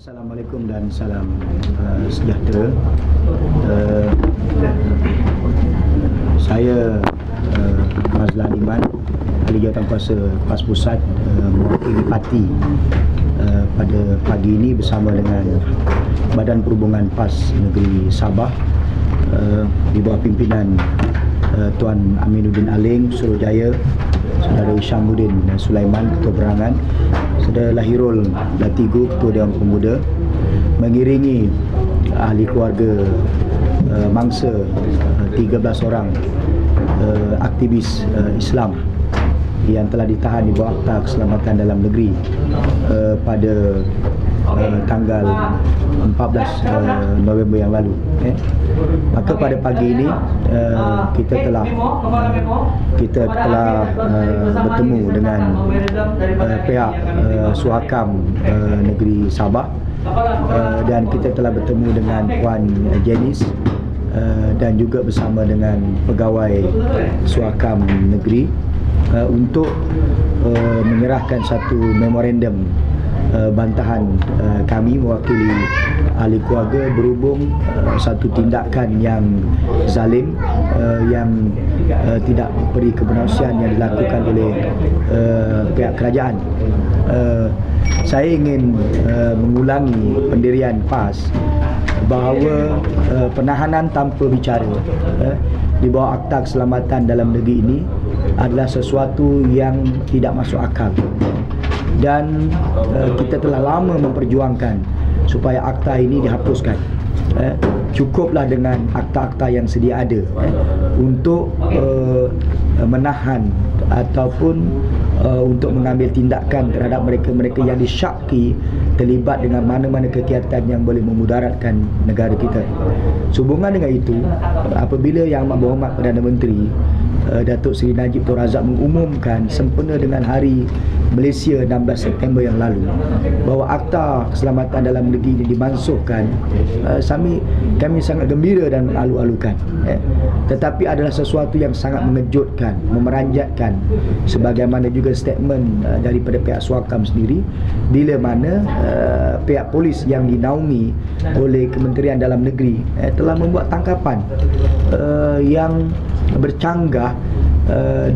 Assalamualaikum dan salam sejahtera. Saya Razlan Iman, Ahli Jawatankuasa PAS Pusat, mewakili parti pada pagi ini bersama dengan Badan Perhubungan PAS Negeri Sabah di bawah pimpinan Tuan Aminuddin Aling, Suruhjaya, Saudara Isyamuddin Sulaiman, Ketua Perangan, Saudara Lahirul Latigo, Ketua Dewan Pemuda, mengiringi ahli keluarga mangsa 13 orang aktivis Islam yang telah ditahan di bawah Akta Keselamatan Dalam Negeri pada tanggal 14 November yang lalu. Maka pada pagi ini kita telah bertemu dengan pihak Suhakam Negeri Sabah, dan kita telah bertemu dengan Puan Janice dan juga bersama dengan pegawai Suhakam Negeri untuk menyerahkan satu memorandum bantahan kami mewakili ahli keluarga berhubung satu tindakan yang zalim, yang tidak beri kebenaran yang dilakukan oleh pihak kerajaan. Saya ingin mengulangi pendirian PAS bahawa penahanan tanpa bicara di bawah Akta Keselamatan Dalam Negeri ini adalah sesuatu yang tidak masuk akal, dan kita telah lama memperjuangkan supaya akta ini dihapuskan. Cukuplah dengan akta-akta yang sedia ada untuk menahan ataupun untuk mengambil tindakan terhadap mereka-mereka yang disyaki terlibat dengan mana-mana kegiatan yang boleh memudaratkan negara kita. Sehubungan dengan itu, apabila Yang Amat Berhormat Perdana Menteri Datuk Seri Najib Tun Razak mengumumkan sempena dengan Hari Malaysia 16 September yang lalu bahawa Akta Keselamatan Dalam Negeri ini dimansuhkan, kami sangat gembira dan mengalu-alukan. Tetapi adalah sesuatu yang sangat mengejutkan, memeranjatkan, sebagaimana juga statement daripada pihak Suhakam sendiri, bila mana pihak polis yang dinaungi oleh Kementerian Dalam Negeri telah membuat tangkapan yang bercanggah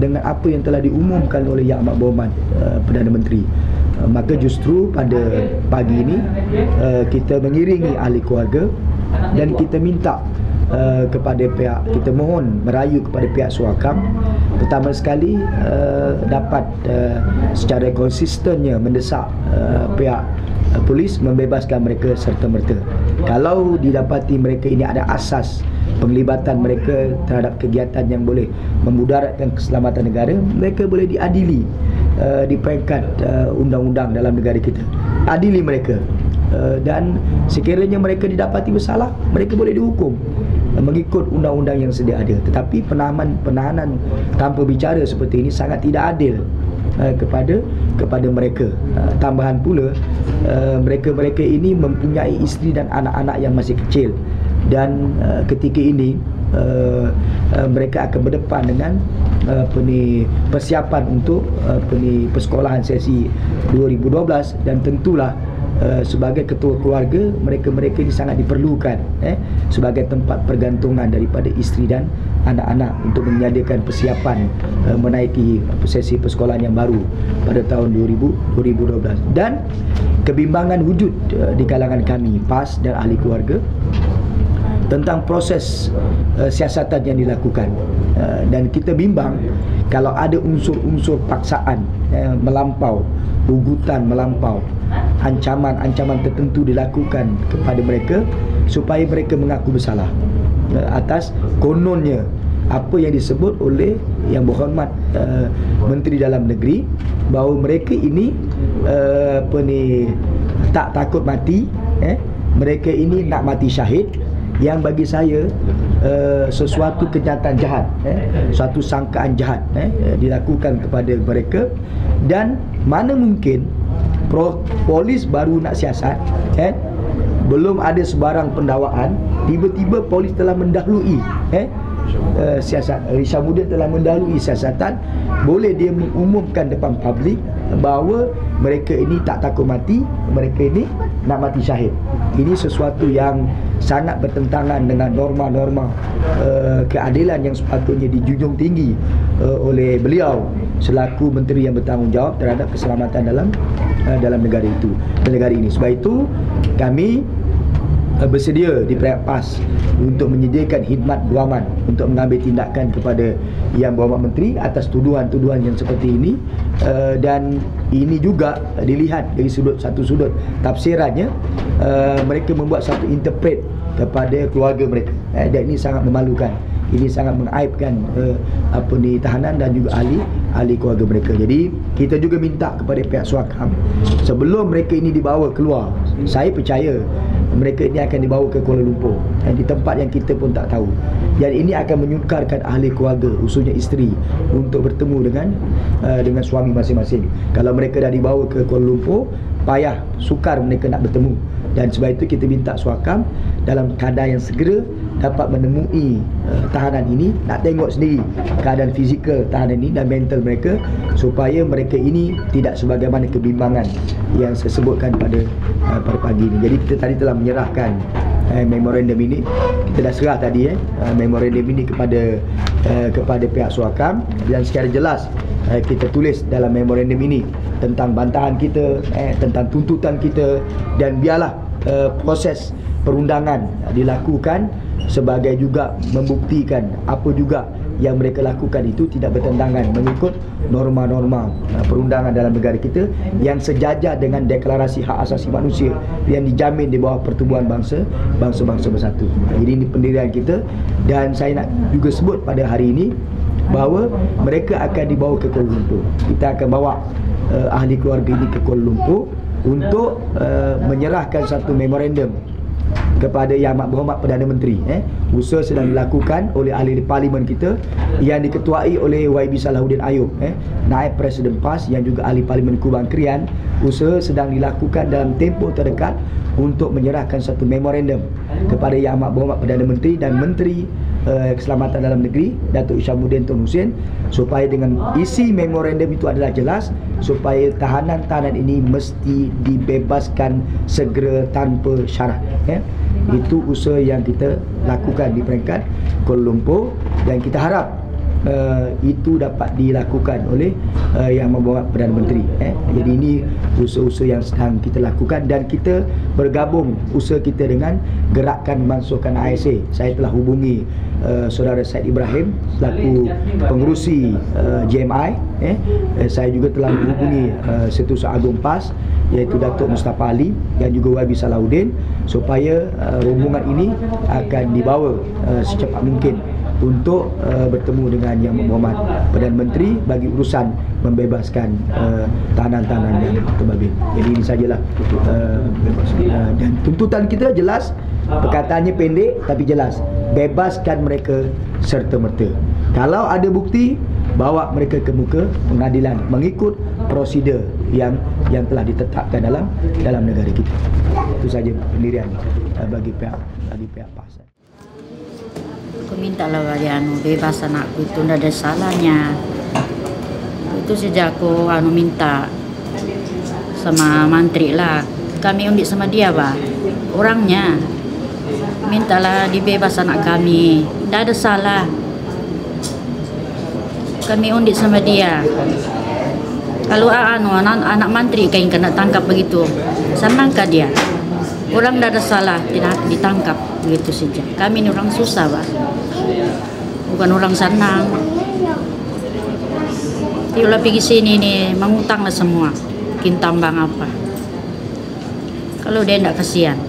dengan apa yang telah diumumkan oleh Yang Amat Berhormat Perdana Menteri. Maka justru pada pagi ini kita mengiringi ahli keluarga dan kita minta kepada pihak, kita mohon merayu kepada pihak Suhakam pertama sekali dapat secara konsistennya mendesak pihak polis membebaskan mereka serta-merta. Kalau didapati mereka ini ada asas penglibatan mereka terhadap kegiatan yang boleh memudaratkan keselamatan negara, mereka boleh diadili di peringkat undang-undang dalam negara kita. Adili mereka, dan sekiranya mereka didapati bersalah, mereka boleh dihukum mengikut undang-undang yang sedia ada. Tetapi penahanan tanpa bicara seperti ini sangat tidak adil kepada mereka. Tambahan pula, mereka-mereka ini mempunyai isteri dan anak-anak yang masih kecil, dan ketika ini mereka akan berdepan dengan persiapan untuk persekolahan sesi 2012, dan tentulah sebagai ketua keluarga, mereka-mereka ini sangat diperlukan sebagai tempat pergantungan daripada isteri dan anak-anak untuk menyediakan persiapan menaiki sesi persekolahan yang baru pada tahun 2012. Dan kebimbangan wujud di kalangan kami PAS dan ahli keluarga tentang proses siasatan yang dilakukan, dan kita bimbang kalau ada unsur-unsur paksaan melampau, ugutan melampau, ancaman-ancaman tertentu dilakukan kepada mereka supaya mereka mengaku bersalah atas kononnya apa yang disebut oleh Yang Berhormat Menteri Dalam Negeri bahawa mereka ini tak takut mati, mereka ini nak mati syahid, yang bagi saya sesuatu kenyataan jahat, suatu sangkaan jahat dilakukan kepada mereka. Dan mana mungkin polis baru nak siasat, belum ada sebarang pendakwaan, tiba-tiba polis telah mendahului siasat. Isyamuddin telah mendahului siasatan, boleh dia mengumumkan depan publik bahawa mereka ini tak takut mati, mereka ini nak mati syahid. Ini sesuatu yang sangat bertentangan dengan norma-norma keadilan yang sepatutnya dijunjung tinggi oleh beliau selaku menteri yang bertanggungjawab terhadap keselamatan dalam negara ini. Sebab itu kami bersedia di Perak PAS untuk menyediakan khidmat guaman untuk mengambil tindakan kepada Yang Berhormat Menteri atas tuduhan-tuduhan yang seperti ini, dan ini juga dilihat dari satu sudut tafsirannya, mereka membuat satu interpret kepada keluarga mereka, dan ini sangat memalukan. Ini sangat mengaibkan tahanan dan juga ahli keluarga mereka. Jadi kita juga minta kepada pihak Suakam, sebelum mereka ini dibawa keluar, saya percaya mereka ini akan dibawa ke Kuala Lumpur di tempat yang kita pun tak tahu, dan ini akan menyukarkan ahli keluarga, khususnya isteri, untuk bertemu dengan suami masing-masing. Kalau mereka dah dibawa ke Kuala Lumpur, payah sukar mereka nak bertemu. Dan sebab itu kita minta Suakam dalam keadaan yang segera dapat menemui tahanan ini, nak tengok sendiri keadaan fizikal tahanan ini dan mental mereka, supaya mereka ini tidak sebagaimana kebimbangan yang saya sebutkan pada pagi ini. Jadi kita tadi telah menyerahkan memorandum ini, kita dah serah tadi memorandum ini kepada pihak Suakam, dan secara jelas kita tulis dalam memorandum ini tentang bantahan kita, tentang tuntutan kita, dan biarlah proses perundangan dilakukan sebagai juga membuktikan apa juga yang mereka lakukan itu tidak bertentangan mengikut norma-norma perundangan dalam negara kita yang sejajar dengan deklarasi hak asasi manusia yang dijamin di bawah Pertubuhan Bangsa-Bangsa Bersatu. Jadi ini pendirian kita, dan saya nak juga sebut pada hari ini bahawa mereka akan dibawa ke Kuala Lumpur. Kita akan bawa ahli keluarga ini ke Kuala Lumpur untuk menyerahkan satu memorandum kepada Yang Amat Berhormat Perdana Menteri. Usaha sedang dilakukan oleh ahli parlimen kita yang diketuai oleh YB Salahuddin Ayub, Naib Presiden PAS yang juga ahli parlimen Kubang Krian. Usaha sedang dilakukan dalam tempoh terdekat untuk menyerahkan satu memorandum kepada Yang Amat Berhormat Perdana Menteri dan Menteri Keselamatan Dalam Negeri Datuk Isyamuddin Tun Hussein, supaya dengan isi memorandum itu adalah jelas supaya tahanan-tahanan ini mesti dibebaskan segera tanpa syarat. Itu usaha yang kita lakukan di peringkat Kuala Lumpur, dan kita harap itu dapat dilakukan oleh Yang Berhormat Perdana Menteri. Jadi ini usaha-usaha yang sedang kita lakukan, dan kita bergabung usaha kita dengan Gerakan Memansuhkan ASA. Saya telah hubungi Saudara Said Ibrahim selaku pengerusi JMI. Saya juga telah menghubungi Setiausaha Agung PAS iaitu Datuk Mustafa Ali dan juga YB Salahuddin, supaya rombongan ini akan dibawa secepat mungkin untuk bertemu dengan Yang Berhormat Perdana Menteri bagi urusan membebaskan tahanan-tahanan yang terbabit. Jadi ini sajalah, dan tuntutan kita jelas, perkataannya pendek tapi jelas, bebaskan mereka serta-merta. Kalau ada bukti, bawa mereka ke muka pengadilan mengikut prosedur yang telah ditetapkan dalam negara kita. Itu saja pendirian bagi pihak PAS. Aku minta lah bebas anakku, itu tidak ada salahnya. Itu sejak aku minta sama mantri lah, kami undi sama dia orangnya mintalah dibebas anak kami, tidak ada salah. Kami undi sama dia. Kalau anak mantri kain kena tangkap begitu, senangkah dia? Orang tidak ada salah, tidak ditangkap begitu saja. Kami ini orang susah, bukan orang senang. Tiulah pergi sini nih, mengutanglah semua, bikin tambang apa. Kalau dia tidak kasihan,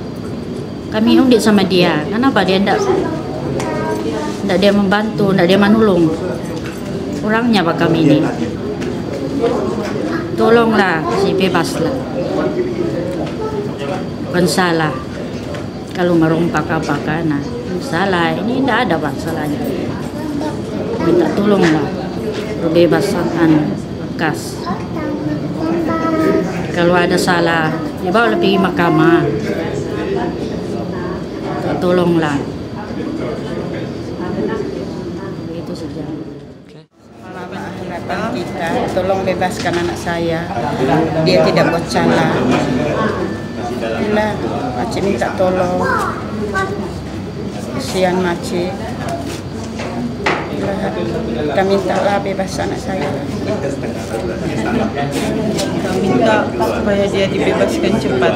kami undi sama dia. Kenapa dia tidak dia membantu, tidak dia menolong orangnya kami ini? Tolonglah, kasih bebaslah. Bukan salah kalau merompak apa karena salah, ini tidak ada salahnya. Minta tolonglah, bebasan bekas. Kalau ada salah, dibawa pergi mahkamah. Tolonglah. Itu saja. Harapan kita, tolong bebaskan anak saya. Dia tidak buat salah. Inilah, Makcik minta tolong. Kesian Makcik. Kita mintalah bebas anak saya. Kita minta supaya dia dibebaskan cepat.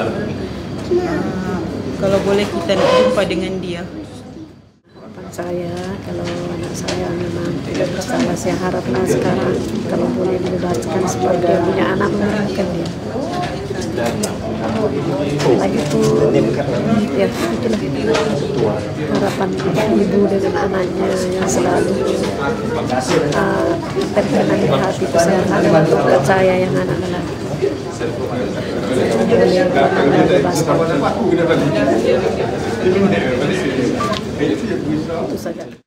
Kalau boleh kita nak jumpa dengan dia. Harapan saya kalau anak saya memang tidak bersalah, saya harapkan sekarang kalau boleh dibebaskan supaya dia punya anak menginginkan dia. Lagi itu ya itulah harapan ibu dengan anaknya yang selalu terkenang di hati itu. Saya adalah bukan saya yang anak lelaki. Boleh bebaskan. Itu saja.